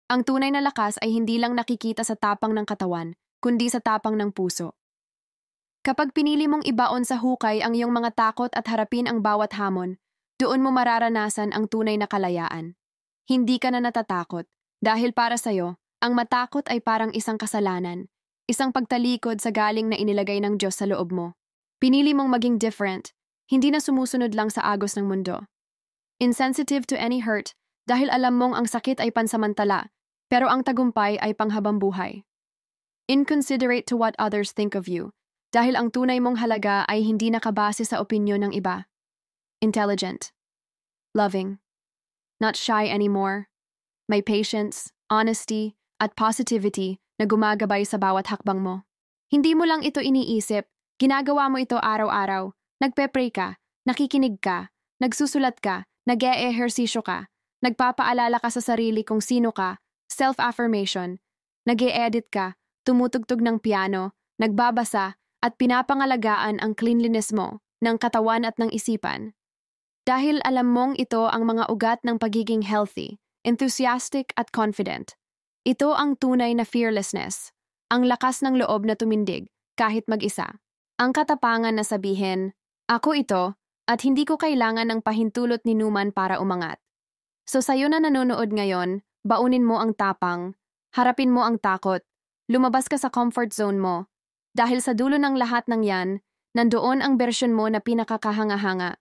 Ang tunay na lakas ay hindi lang nakikita sa tapang ng katawan, kundi sa tapang ng puso. Kapag pinili mong ibaon sa hukay ang iyong mga takot at harapin ang bawat hamon, doon mo mararanasan ang tunay na kalayaan. Hindi ka na natatakot, dahil para sa'yo, ang matakot ay parang isang kasalanan, isang pagtalikod sa galing na inilagay ng Diyos sa loob mo. Pinili mong maging different, hindi na sumusunod lang sa agos ng mundo. Insensitive to any hurt, dahil alam mong ang sakit ay pansamantala, pero ang tagumpay ay panghabang buhay. Inconsiderate to what others think of you, dahil ang tunay mong halaga ay hindi nakabase sa opinyon ng iba. Intelligent. Loving. Not shy anymore. May patience, honesty, at positivity na gumagabay sa bawat hakbang mo. Hindi mo lang ito iniisip, ginagawa mo ito araw-araw. Nagpe-pray ka, nakikinig ka, nagsusulat ka, nag-e-ehersisyo ka, nagpapaalala ka sa sarili kung sino ka, self-affirmation, nag-e-edit ka, tumutugtog ng piano, nagbabasa, at pinapangalagaan ang cleanliness mo, ng katawan at ng isipan. Dahil alam mong ito ang mga ugat ng pagiging healthy, enthusiastic at confident. Ito ang tunay na fearlessness, ang lakas ng loob na tumindig kahit mag-isa. Ang katapangan na sabihin, ako ito, at hindi ko kailangan ng pahintulot ni Numan para umangat. So sa'yo na nanonood ngayon, baunin mo ang tapang, harapin mo ang takot, lumabas ka sa comfort zone mo, dahil sa dulo ng lahat ng yan, nandoon ang bersyon mo na pinakakahanga-hanga.